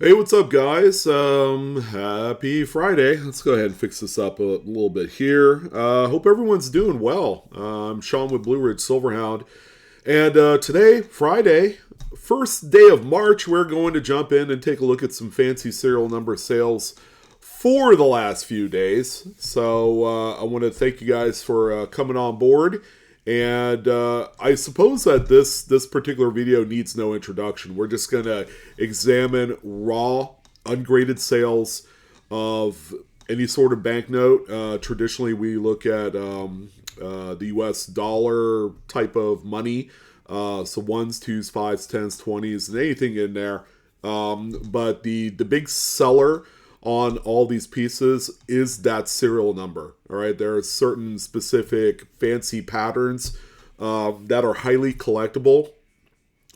Hey, what's up, guys? Happy Friday. Let's go ahead and fix this up a little bit here. Hope everyone's doing well. I'm Sean with BlueRidgeSilverhound, and today, Friday, first day of March, we're going to jump in and take a look at some fancy serial number sales for the last few days. So I want to thank you guys for coming on board. And I suppose that this particular video needs no introduction. We're just going to examine raw, ungraded sales of any sort of banknote. Traditionally, we look at the U.S. dollar type of money. So ones, twos, fives, tens, 20s, and anything in there. But the big seller on all these pieces is that serial number. All right, there are certain specific fancy patterns that are highly collectible,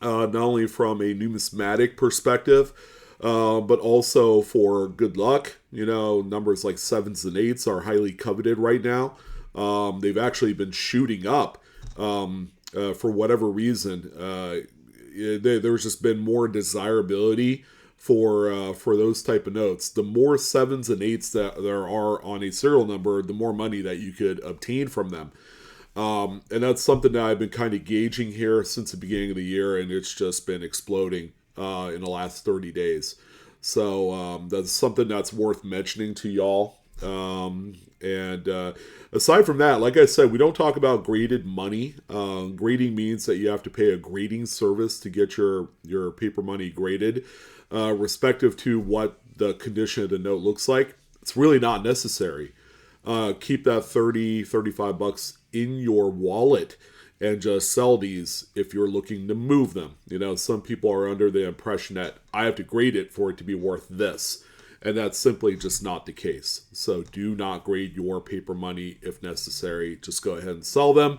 not only from a numismatic perspective, but also for good luck. You know, numbers like sevens and eights are highly coveted right now. They've actually been shooting up for whatever reason. There's just been more desirability for those type of notes. The more sevens and eights that there are on a serial number, the more money that you could obtain from them. And that's something that I've been kind of gauging here since the beginning of the year, and it's just been exploding in the last 30 days. So that's something that's worth mentioning to y'all. And aside from that, like I said, we don't talk about graded money. Grading means that you have to pay a grading service to get your paper money graded, respective to what the condition of the note looks like. It's really not necessary. Keep that 30, 35 bucks in your wallet and just sell these if you're looking to move them. You know, some people are under the impression that I have to grade it for it to be worth this. And that's simply just not the case. So do not grade your paper money if necessary. Just go ahead and sell them.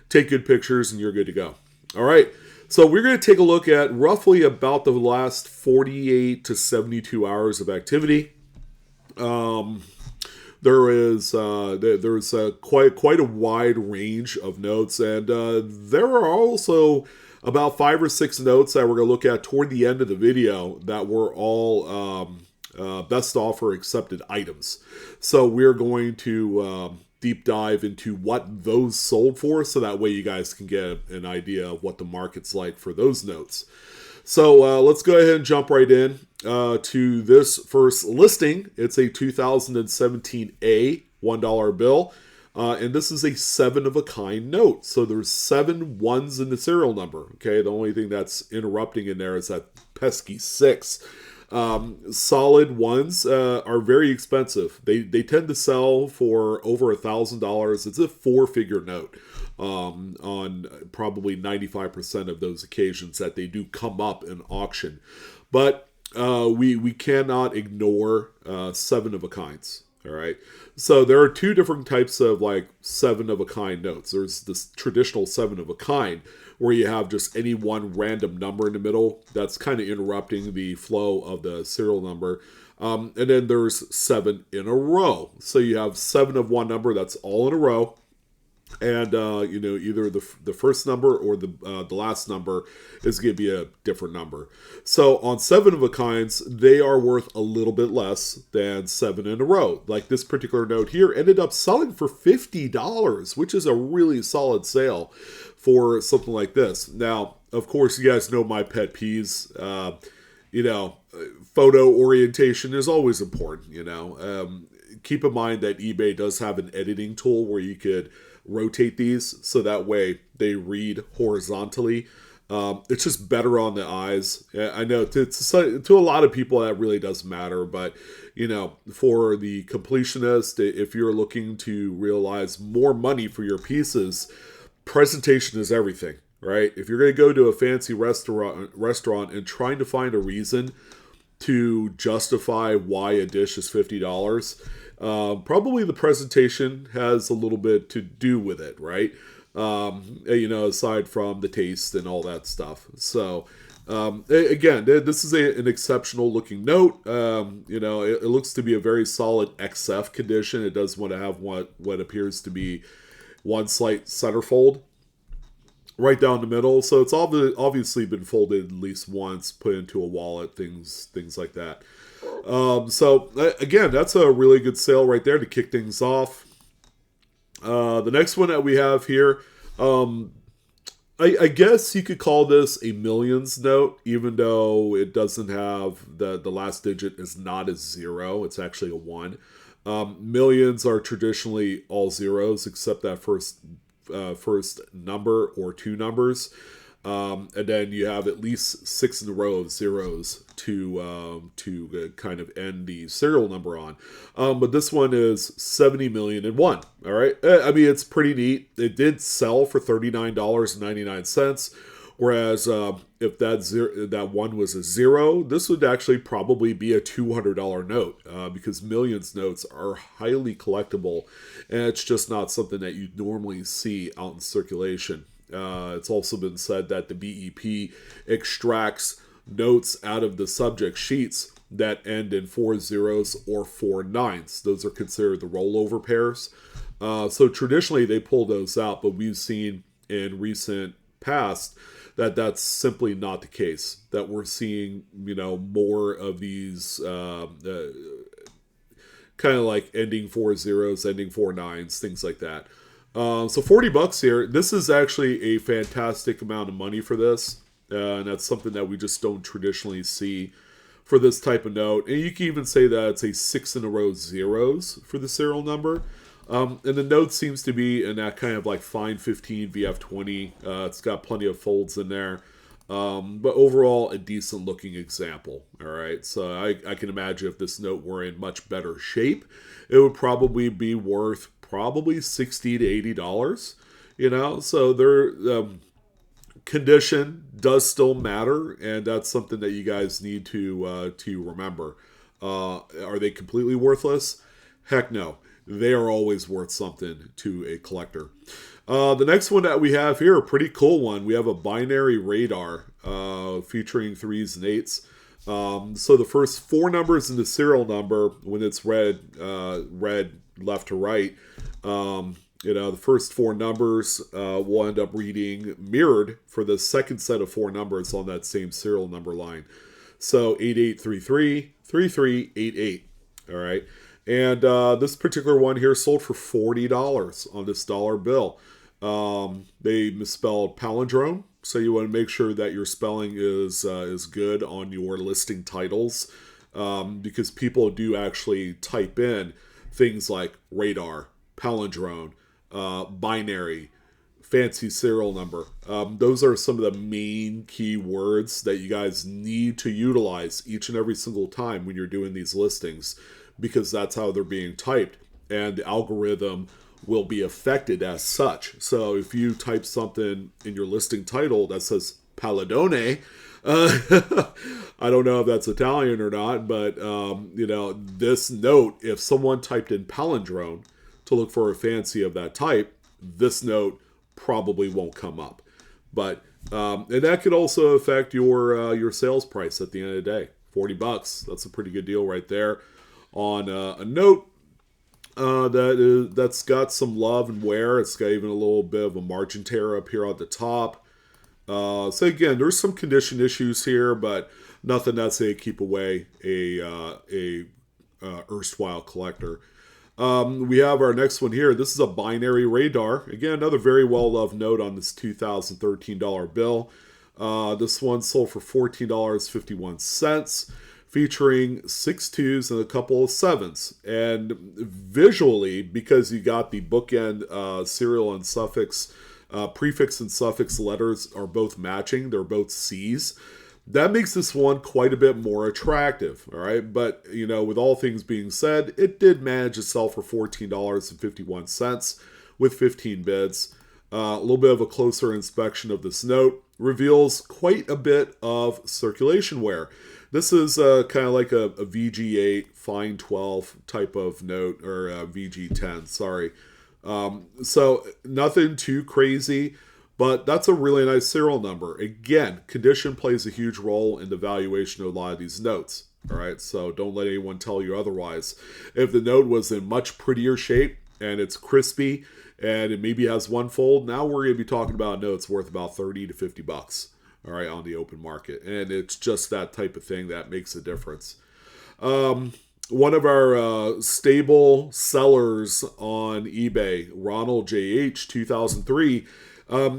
Take good pictures and you're good to go. All right. So we're going to take a look at roughly about the last 48 to 72 hours of activity. There's quite a wide range of notes, and there are also about 5 or 6 notes that we're going to look at toward the end of the video that were all best offer accepted items. So we're going to deep dive into what those sold for, so that way you guys can get an idea of what the market's like for those notes. So let's go ahead and jump right in to this first listing. It's a 2017A $1 bill. And this is a 7 of a kind note. So there's 7 ones in the serial number. Okay, the only thing that's interrupting in there is that pesky 6. Solid ones are very expensive. They tend to sell for over $1,000. It's a 4-figure note on probably 95% of those occasions that they do come up in auction. But we cannot ignore 7 of a kinds. All right. So there are 2 different types of like 7 of a kind notes. There's this traditional 7 of a kind where you have just any one random number in the middle that's kind of interrupting the flow of the serial number. And then there's 7 in a row. So you have 7 of one number that's all in a row. And either the first number or the last number is going to be a different number. So on 7 of a kinds, they are worth a little bit less than 7 in a row. Like this particular note here ended up selling for $50, which is a really solid sale for something like this. Now, of course, you guys know my pet peeves. Photo orientation is always important. Keep in mind that eBay does have an editing tool where you could rotate these so that way they read horizontally. It's just better on the eyes. I know to a lot of people that really doesn't matter, but for the completionist, if you're looking to realize more money for your pieces, presentation is everything, right? If you're going to go to a fancy restaurant and trying to find a reason to justify why a dish is $50, probably the presentation has a little bit to do with it, right? Aside from the taste and all that stuff. So, again, this is an exceptional looking note. It looks to be a very solid XF condition. It does want to have what appears to be one slight centerfold. right down the middle. So it's obviously been folded at least once, put into a wallet, things like that. So again, that's a really good sale right there to kick things off. The next one that we have here, I guess you could call this a millions note, even though it doesn't have the last digit is not a 0. It's actually a 1. Millions are traditionally all zeros except that first number or 2 numbers. And then you have at least 6 in a row of zeros to kind of end the serial number on. But this one is 70,000,001. All right. I mean, it's pretty neat. It did sell for $39.99. Whereas if that one was a 0, this would actually probably be a $200 note because millions notes are highly collectible, and it's just not something that you normally see out in circulation. It's also been said that the BEP extracts notes out of the subject sheets that end in 4 zeros or 4 nines. Those are considered the rollover pairs. So traditionally they pull those out, but we've seen in recent past that that's simply not the case. That we're seeing, more of these kind of like ending 4 zeros, ending 4 nines, things like that. So $40 here. This is actually a fantastic amount of money for this. And that's something that we just don't traditionally see for this type of note. And you can even say that it's a 6 in a row zeros for the serial number. And the note seems to be in that kind of like fine 15 VF20. It's got plenty of folds in there. But overall, a decent looking example. All right. So I can imagine if this note were in much better shape, it would probably be worth probably $60 to $80. So their condition does still matter, and that's something that you guys need to remember. Are they completely worthless? Heck no. They are always worth something to a collector. The next one that we have here, a pretty cool one. We have a binary radar featuring 3s and 8s. So the first 4 numbers in the serial number, when it's read left to right, the first 4 numbers will end up reading mirrored for the second set of 4 numbers on that same serial number line. So 8833, 3388. All right. And this particular one here sold for $40 on this dollar bill. They misspelled palindrome, so you want to make sure that your spelling is good on your listing titles, because people do actually type in things like radar, palindrome, binary, fancy serial number. Those are some of the main key words that you guys need to utilize each and every single time when you're doing these listings, because that's how they're being typed, and the algorithm will be affected as such. So if you type something in your listing title that says Palladone, I don't know if that's Italian or not, but this note, if someone typed in palindrome to look for a fancy of that type, this note probably won't come up. But and that could also affect your sales price at the end of the day. $40, that's a pretty good deal right there on a note that's got some love and wear. It's got even a little bit of a margin tear up here at the top. So again, there's some condition issues here, but nothing that's a keep away a erstwhile collector. We have our next one here. This is a binary radar. Again, another very well-loved note on this $2013 bill. This one sold for $14.51, featuring 6 2s and a couple of 7s. And visually, because you got the bookend serial and suffix, prefix and suffix letters are both matching. They're both C's. That makes this one quite a bit more attractive, all right? But, with all things being said, it did manage to sell for $14.51 with 15 bids. A little bit of a closer inspection of this note reveals quite a bit of circulation wear. This is kind of like a VG8, Fine 12 type of note, or a VG10, sorry. So nothing too crazy, but that's a really nice serial number. Again, condition plays a huge role in the valuation of a lot of these notes. All right, so don't let anyone tell you otherwise. If the note was in much prettier shape and it's crispy and it maybe has one fold. Now we're going to be talking about a note that's worth about 30 to 50 bucks, all right, on the open market. And it's just that type of thing that makes a difference. One of our stable sellers on eBay, Ronald JH 2003,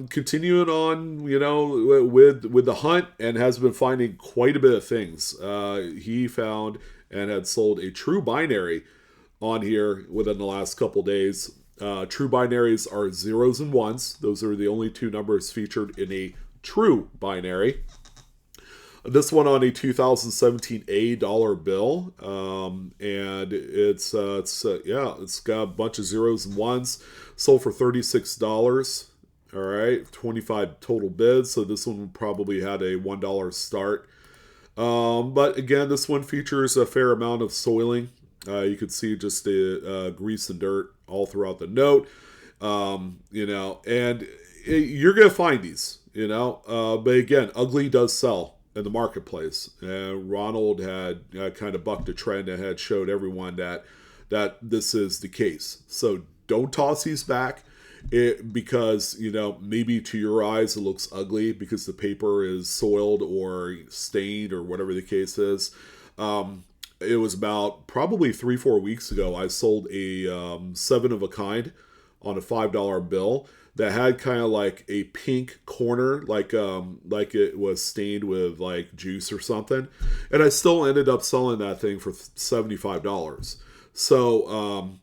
continuing on, with the hunt, and has been finding quite a bit of things. He found and had sold a true binary on here within the last couple days. True binaries are zeros and ones. Those are the only two numbers featured in a true binary. This one on a 2017 $dollar bill, and it's got a bunch of zeros and ones. Sold for $36. All right, 25 total bids. So this one probably had a $1 start. But again, this one features a fair amount of soiling. You can see just the grease and dirt all throughout the note. And you're gonna find these, but again, ugly does sell in the marketplace. And Ronald had kind of bucked a trend and had showed everyone that this is the case. So don't toss these back because maybe to your eyes it looks ugly because the paper is soiled or stained or whatever the case is. It was about probably 3-4 weeks ago. I sold a 7 of a kind on a $5 bill that had kind of like a pink corner, like it was stained with like juice or something, and I still ended up selling that thing for $75. So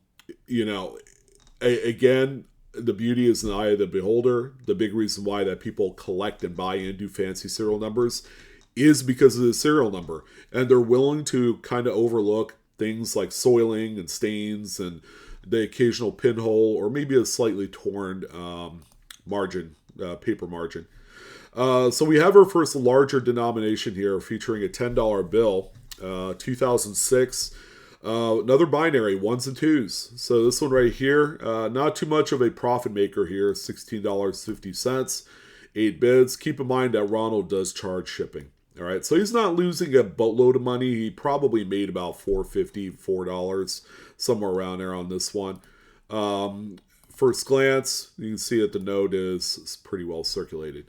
again, the beauty is in the eye of the beholder. The big reason why that people collect and buy into fancy serial numbers is because of the serial number, and they're willing to kind of overlook things like soiling and stains and the occasional pinhole or maybe a slightly torn paper margin. So we have our first larger denomination here featuring a $10 bill, 2006. Another binary, ones and twos. So this one right here, not too much of a profit maker here, $16.50, 8 bids. Keep in mind that Ronald does charge shipping. All right, so he's not losing a boatload of money. He probably made about $4 somewhere around there on this one. First glance, you can see that the note is pretty well circulated.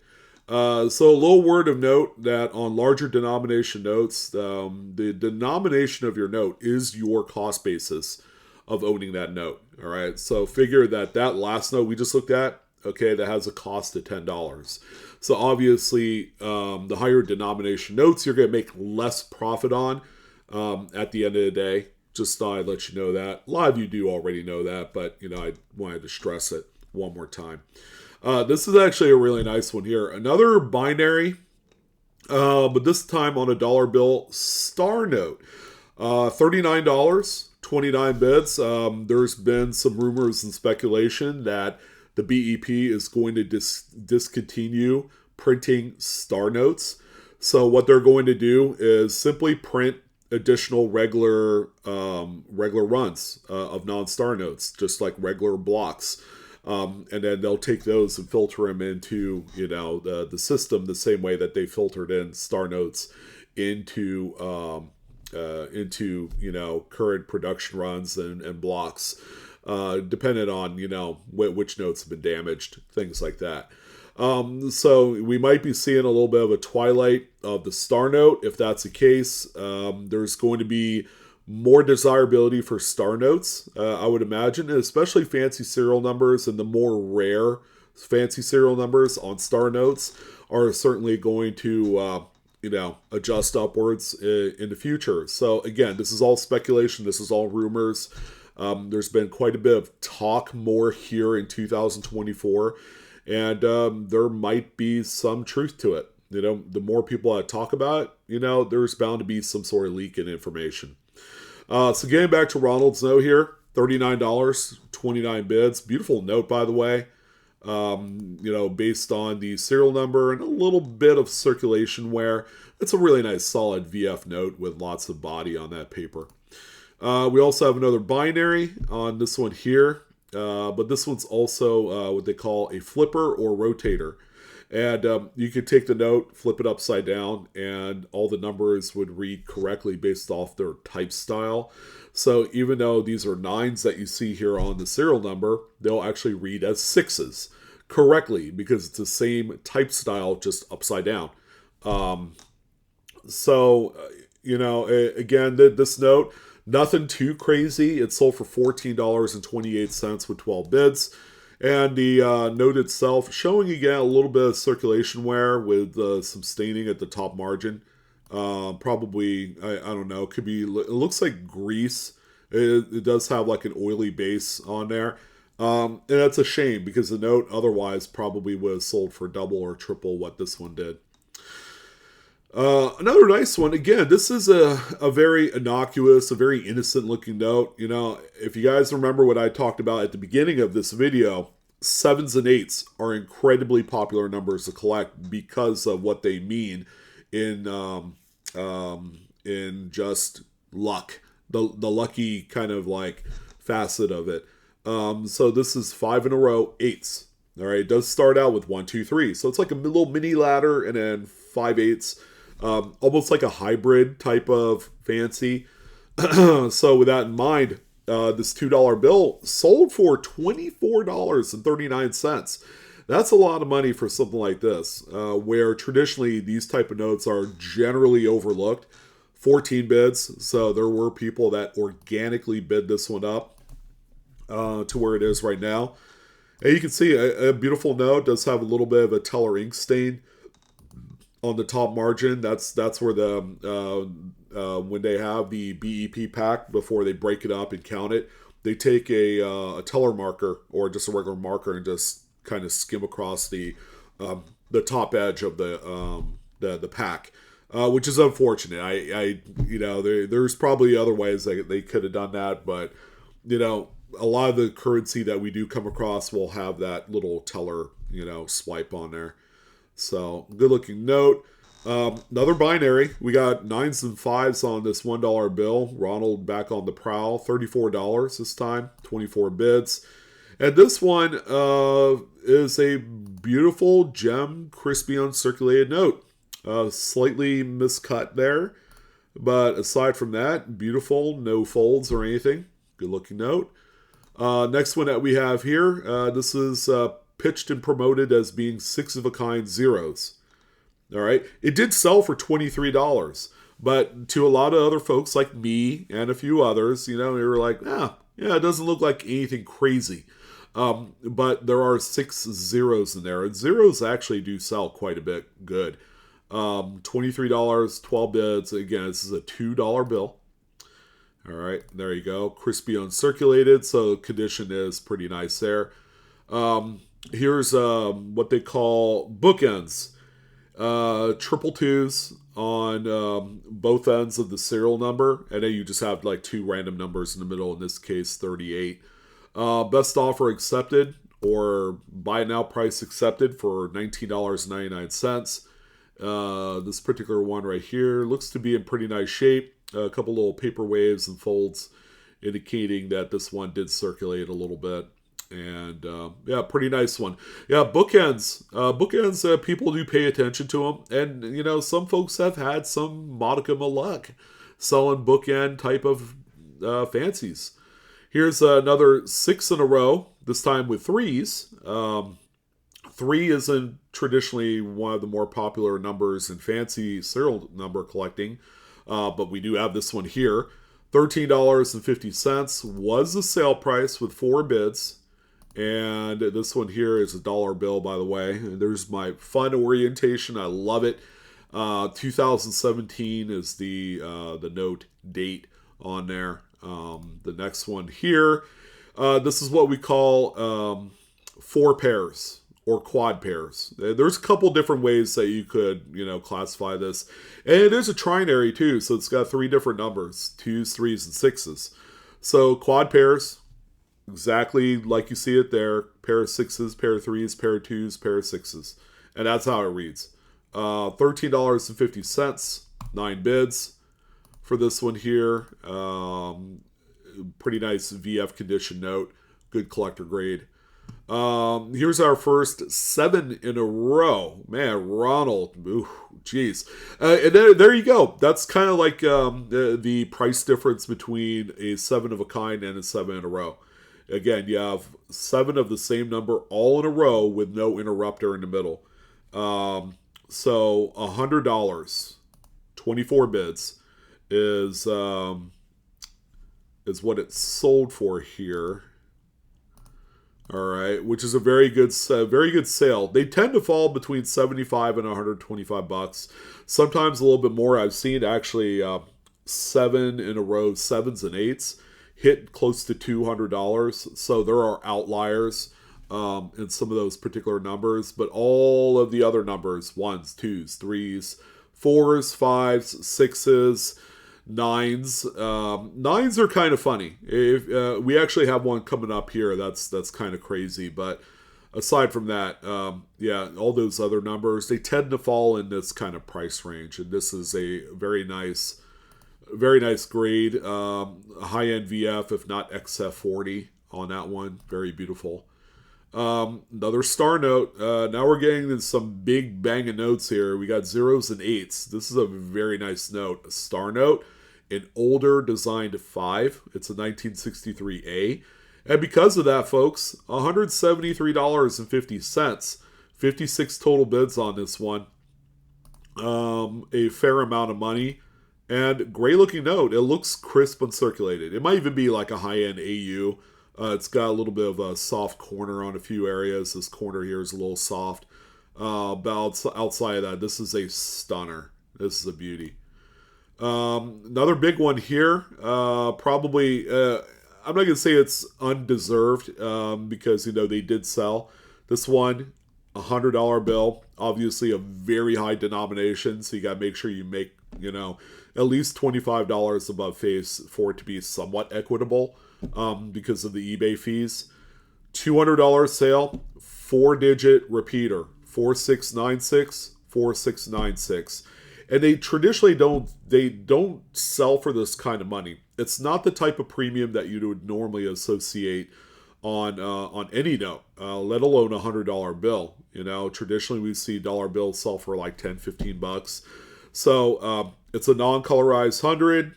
So a little word of note that on larger denomination notes, the denomination of your note is your cost basis of owning that note. All right, so figure that last note we just looked at, okay, that has a cost of $10. So obviously, the higher denomination notes, you're going to make less profit on at the end of the day. Just thought I'd let you know that. A lot of you do already know that, but I wanted to stress it one more time. This is actually a really nice one here. Another binary, but this time on a $1 bill star note. $39, 29 bids. There's been some rumors and speculation that the BEP is going to discontinue printing star notes. So what they're going to do is simply print additional regular runs of non-star notes, just like regular blocks. And then they'll take those and filter them into the system the same way that they filtered in star notes into current production runs and blocks. Depending on which notes have been damaged, things like that. So we might be seeing a little bit of a twilight of the star note. If that's the case, there's going to be more desirability for star notes, I would imagine, and especially fancy serial numbers, and the more rare fancy serial numbers on star notes are certainly going to adjust upwards in the future. So again, this is all speculation. This is all rumors. There's been quite a bit of talk more here in 2024, and there might be some truth to it. The more people that talk about it, there's bound to be some sort of leak in information. So getting back to Ronald's note here, $39, 29 bids. Beautiful note, by the way. Based on the serial number and a little bit of circulation wear. It's a really nice solid VF note with lots of body on that paper. We also have another binary on this one here, but this one's also what they call a flipper or rotator. And you could take the note, flip it upside down, and all the numbers would read correctly based off their type style. So even though these are 9s that you see here on the serial number, they'll actually read as 6s correctly because it's the same type style, just upside down. So, again, this note, nothing too crazy. It sold for $14.28 with 12 bids. And the note itself showing again a little bit of circulation wear with some staining at the top margin. Probably, I don't know, could be, it looks like grease. It does have like an oily base on there. And that's a shame because the note otherwise probably would have sold for double or triple what this one did. Another nice one. Again, this is a very innocuous, a very innocent looking note. If you guys remember what I talked about at the beginning of this video, 7s and 8s are incredibly popular numbers to collect because of what they mean in just luck, the lucky kind of like facet of it. So this is 5 in a row, 8s. All right, it does start out with 1, 2, 3. So it's like a little mini ladder and then 5 8s. Almost like a hybrid type of fancy. So with that in mind, this $2 bill sold for $24.39. That's a lot of money for something like this, where traditionally these type of notes are generally overlooked. 14 bids, so there were people that organically bid this one up to where it is right now. And you can see a beautiful note. Does have a little bit of a teller ink stain on the top margin. That's where the when they have the BEP pack before they break it up and count it, they take a teller marker or just a regular marker and just kind of skim across the top edge of the pack, which is unfortunate. There's probably other ways they could have done that, but a lot of the currency that we do come across will have that little teller swipe on there. So, good looking note. Another binary. We got 9s and 5s on this $1 bill. Ronald back on the prowl. $34 this time. 24 bids. And this one is a beautiful gem, crispy, uncirculated note. Slightly miscut there. But aside from that, beautiful. No folds or anything. Good looking note. Next one that we have here. This is pitched and promoted as being 6 of a kind zeros. All right. It did sell for $23, but to a lot of other folks like me and a few others, they were like, yeah, it doesn't look like anything crazy. But there are 6 zeros in there, and zeros actually do sell quite a bit good. $23, 12 bids. Again, this is a $2 bill. All right, there you go. Crispy uncirculated, so condition is pretty nice there. Here's what they call bookends. Triple 2s on both ends of the serial number, and then you just have like 2 random numbers in the middle, in this case 38. Best offer accepted or buy now price accepted for $19.99. This particular one right here looks to be in pretty nice shape. A couple little paper waves and folds indicating that this one did circulate a little bit. And pretty nice one. Yeah, bookends. Bookends, people do pay attention to them. And, some folks have had some modicum of luck selling bookend type of fancies. Here's another 6 in a row, this time with 3s. 3 isn't traditionally one of the more popular numbers in fancy serial number collecting. But we do have this one here. $13.50 was the sale price with 4 bids. And this one here is a $1 bill, by the way. And there's my fun orientation. I love it. 2017 is the note date on there. The next one here. This is what we call 4 pairs or quad pairs. There's a couple different ways that you could, classify this. And it is a trinary too, so it's got 3 different numbers, 2s, 3s, and 6s. So quad pairs, exactly like you see it there. Pair of 6s, pair of 3s, pair of 2s, pair of 6s. And that's how it reads. $13.50, 9 bids for this one here. Pretty nice VF condition note. Good collector grade. Here's our first 7 in a row. Man, Ronald. Ooh, jeez. And then, there you go. That's kind of like the price difference between a 7 of a kind and a 7 in a row. Again, you have 7 of the same number all in a row with no interrupter in the middle. So $100, 24 bids is what it's sold for here. All right, which is a very good sale. They tend to fall between 75 and 125 bucks. Sometimes a little bit more. I've seen actually 7 in a row, 7s and 8s hit close to $200. So there are outliers in some of those particular numbers, but all of the other numbers, 1s, 2s, 3s, 4s, 5s, 6s, 9s. 9s are kind of funny. If we actually have one coming up here, that's kind of crazy. But aside from that, yeah, all those other numbers, they tend to fall in this kind of price range, and this is a very nice grade, high end VF, if not XF40 on that one. Very beautiful. Another star note. Now we're getting into some big bang of notes here. We got 0s and 8s. This is a very nice note. A star note, an older designed 5. It's a 1963A. And because of that, folks, $173.50. 56 total bids on this one. A fair amount of money. And great looking note. It looks crisp and circulated. It might even be like a high-end AU. It's got a little bit of a soft corner on a few areas. This corner here is a little soft. But outside of that, this is a stunner. This is a beauty. Another big one here. Probably, I'm not going to say it's undeserved because, they did sell. This one, $100 bill. Obviously a very high denomination, so you got to make sure you make, at least $25 above face for it to be somewhat equitable. Because of the eBay fees. $200 sale, 4-digit repeater, 4696, 4696. And they traditionally don't sell for this kind of money. It's not the type of premium that you would normally associate on any note, let alone a $100 bill. Traditionally we see dollar bills sell for like 10, 15 bucks. So it's a non-colorized 100,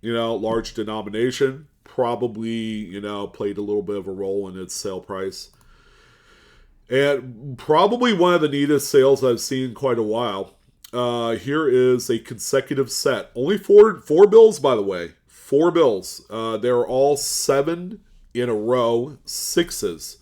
large denomination. Probably, played a little bit of a role in its sale price. And probably one of the neatest sales I've seen in quite a while. Here is a consecutive set. Only four bills, by the way. 4 bills. They're all 7 in a row, 6s.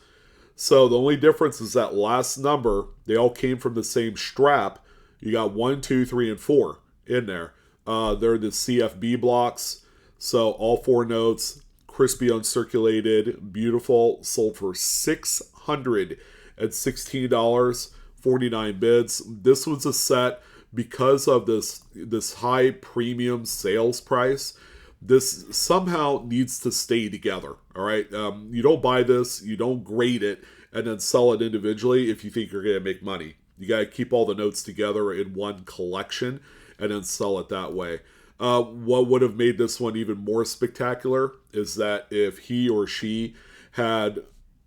So the only difference is that last number, they all came from the same strap. You got 1, 2, 3, and 4 in there. They're the CFB blocks. So all 4 notes, crispy, uncirculated, beautiful, sold for $616, 49 bids. This was a set because of this high premium sales price. This somehow needs to stay together. All right, you don't buy this, you don't grade it, and then sell it individually if you think you're going to make money. You got to keep all the notes together in one collection and then sell it that way. What would have made this one even more spectacular is that if he or she had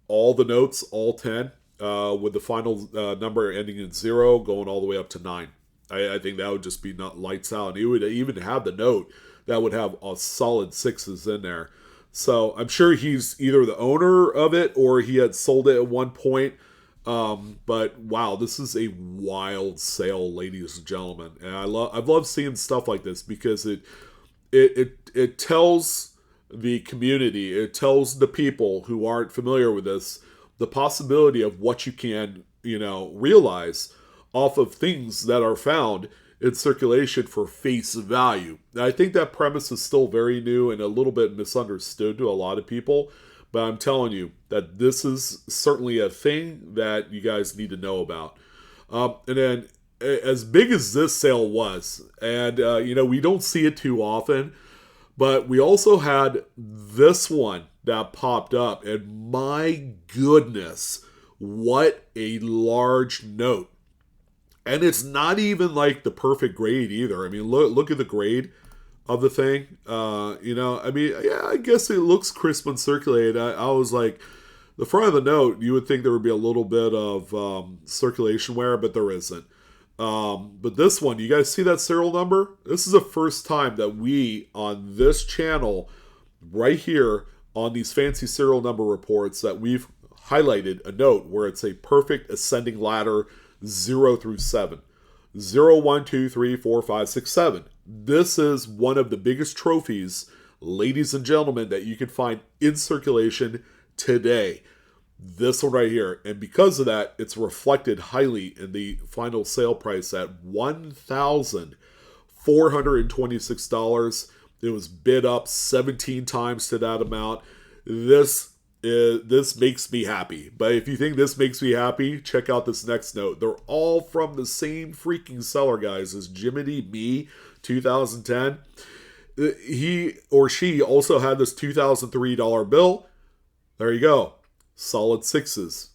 all the notes, all 10, with the final number ending in 0 going all the way up to 9. I think that would just be not lights out. And he would even have the note that would have a solid 6s in there. So I'm sure he's either the owner of it or he had sold it at one point. But wow, this is a wild sale, ladies and gentlemen, and I've loved seeing stuff like this because it tells the community, it tells the people who aren't familiar with this the possibility of what you can realize off of things that are found in circulation for face value. Now, I think that premise is still very new and a little bit misunderstood to a lot of people. But I'm telling you that this is certainly a thing that you guys need to know about. And then as big as this sale was, and we don't see it too often, but we also had this one that popped up. And my goodness, what a large note. And it's not even like the perfect grade either. I mean, look at the grade of the thing. I guess it looks crisp and circulated. I was like, The front of the note, you would think there would be a little bit of circulation wear, but there isn't. But this one, you guys see that serial number? This is the first time that we, on this channel, right here, on these fancy serial number reports, that we've highlighted a note where it's a perfect ascending ladder 0 through 7. 0, 1, 2, 3, 4, 5, 6, 7. This is one of the biggest trophies, ladies and gentlemen, that you can find in circulation today. This one right here. And because of that, it's reflected highly in the final sale price at $1,426. It was bid up 17 times to that amount. This makes me happy. But if you think this makes me happy, check out this next note. They're all from the same freaking seller, guys, as Jiminy Me 2010. He or she also had this $2,003 bill. There you go. Solid sixes.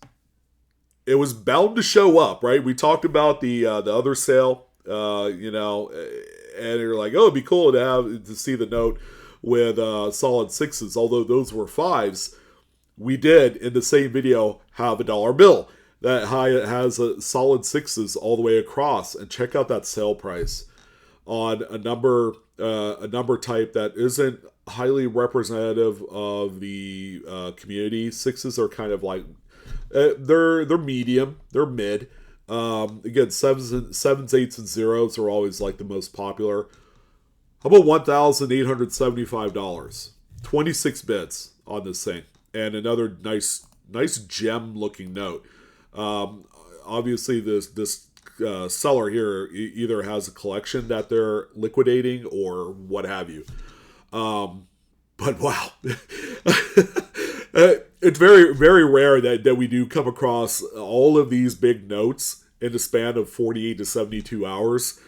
It was bound to show up, right? We talked about the other sale, and you're like, oh, it'd be cool to see the note with solid sixes, although those were fives. We did, in the same video, have a dollar bill that has a solid sixes all the way across. And check out that sale price on a number type that isn't highly representative of the community. Sixes are kind of like they're medium, they're mid. Again, sevens, eights, and zeros are always like the most popular. How about $1,875? 26 bids on this thing, and another nice gem looking note. Obviously, this seller here either has a collection that they're liquidating or what have you. But wow, it's very, very rare that we do come across all of these big notes in the span of 48 to 72 hours.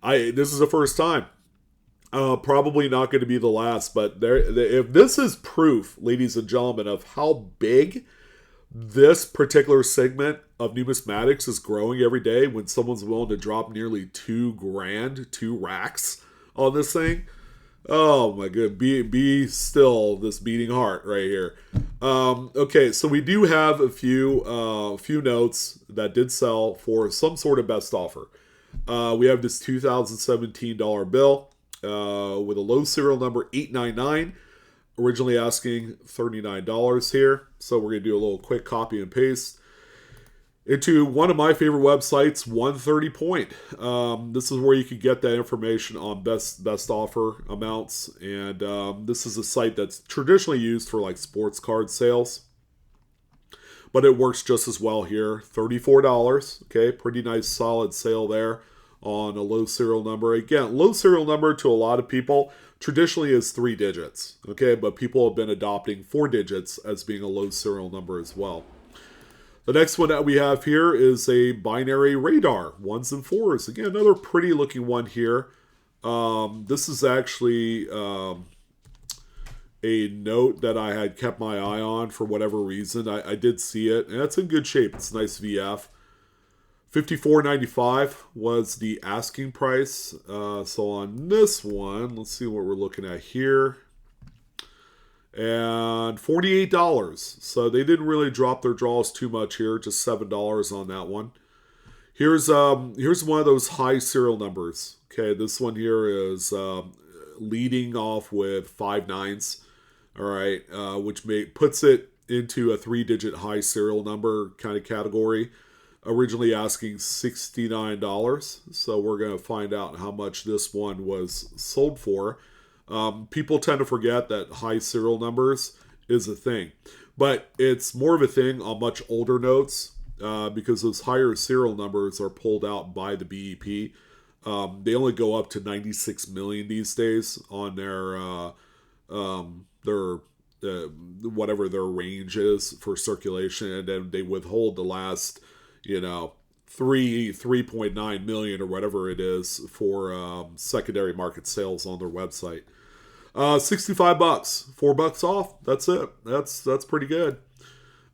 This is the first time. Probably not going to be the last, but if this is proof, ladies and gentlemen, of how big this particular segment of numismatics is growing every day, when someone's willing to drop nearly $2,000, 2 racks on this thing. Oh my god, be still this beating heart right here. Okay, so we do have a few notes that did sell for some sort of best offer. We have this $2017 bill with a low serial number 899, originally asking $39 here. So we're gonna do a little quick copy and paste into one of my favorite websites, 130 Point. This is where you can get that information on best offer amounts, and this is a site that's traditionally used for like sports card sales, but it works just as well here. $34. Okay, pretty nice solid sale there on a low serial number. Again, low serial number to a lot of people traditionally is 3 digits. Okay, but people have been adopting 4 digits as being a low serial number as well. The next one that we have here is a binary radar, 1s and 4s. Again, another pretty looking one here. This is actually a note that I had kept my eye on for whatever reason. I did see it, and it's in good shape. It's a nice VF. $54.95 was the asking price. So on this one, let's see what we're looking at here. And $48. So they didn't really drop their draws too much here, just $7 on that one. Here's one of those high serial numbers. Okay, this one here is leading off with 5 nines. All right, which puts it into a 3-digit high serial number kind of category. Originally asking $69. So we're going to find out how much this one was sold for. People tend to forget that high serial numbers is a thing, but it's more of a thing on much older notes because those higher serial numbers are pulled out by the BEP. They only go up to 96 million these days on their whatever their range is for circulation, and then they withhold the last 3.9 million or whatever it is for secondary market sales on their website. $65, $4 off. That's it. That's pretty good.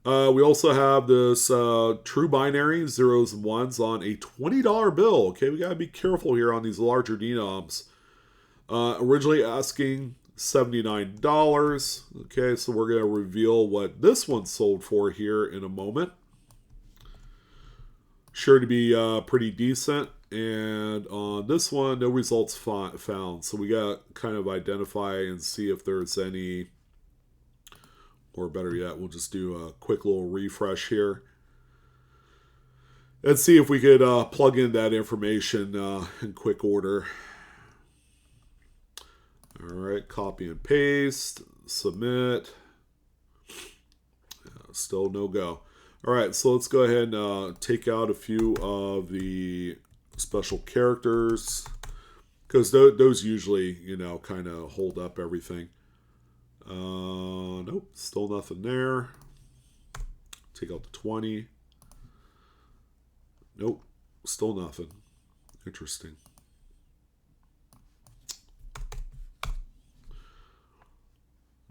We also have this true binary 0s and 1s on a $20 bill. Okay, we gotta be careful here on these larger denoms. Originally asking $79. Okay, so we're going to reveal what this one sold for here in a moment. Sure to be pretty decent. And on this one, no results found. So we got to kind of identify and see if there's any, or better yet, we'll just do a quick little refresh here. And see if we could plug in that information in quick order. All right, copy and paste, submit. Still no go. All right, so let's go ahead and take out a few of the special characters, because those usually, you know, kind of hold up everything. Nope, still nothing there. Take out the 20. Nope, still nothing. Interesting.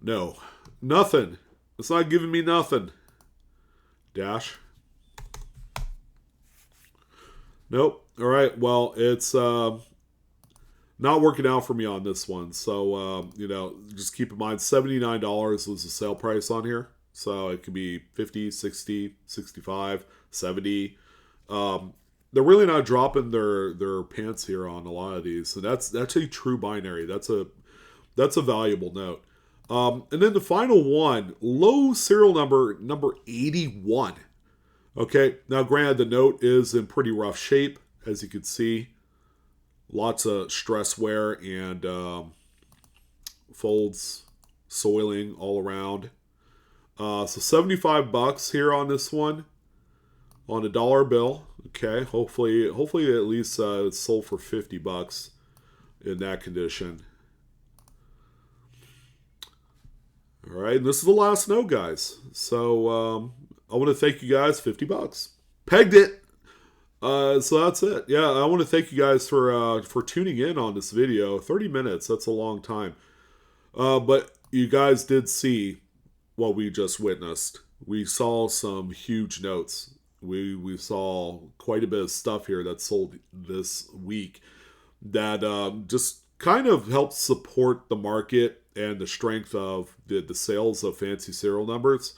No, nothing. It's not giving me nothing. Dash. Nope. All right. Well, it's not working out for me on this one. So, you know, just keep in mind $79 was the sale price on here. So it could be 50, 60, 65, 70. They're really not dropping their pants here on a lot of these. So that's a true binary. That's a valuable note. And then the final one, low serial number 81. Okay, now granted, the note is in pretty rough shape, as you can see. Lots of stress wear and folds, soiling all around. So $75 here on this one, on a dollar bill. Okay, hopefully at least it's sold for $50 in that condition. All right, and this is the last note, guys. So I want to thank you guys. $50, pegged it. So that's it. Yeah, I want to thank you guys for tuning in on this video. 30 minutes. That's a long time. But you guys did see what we just witnessed. We saw some huge notes. We saw quite a bit of stuff here that sold this week that just kind of helps support the market and the strength of the sales of fancy serial numbers.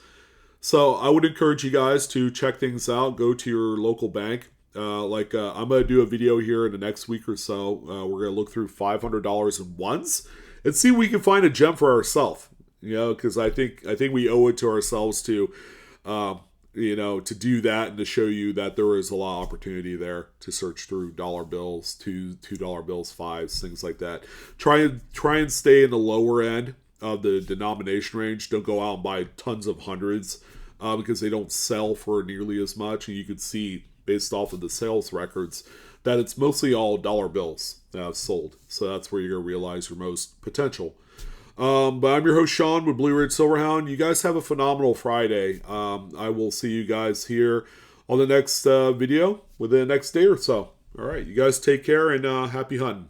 So I would encourage you guys to check things out. Go to your local bank. I'm going to do a video here in the next week or so. We're going to look through $500 in ones and see if we can find a gem for ourselves. You know, because I think we owe it to ourselves to, you know, to do that and to show you that there is a lot of opportunity there to search through dollar bills, $2 bills, fives, things like that. Try and stay in the lower end of the denomination range. Don't go out and buy tons of hundreds because they don't sell for nearly as much. And you can see based off of the sales records that it's mostly all dollar bills that have sold. So that's where you're going to realize your most potential. But I'm your host, Sean, with Blue Ridge Silverhound. You guys have a phenomenal Friday. I will see you guys here on the next video within the next day or so. All right, you guys take care and happy hunting.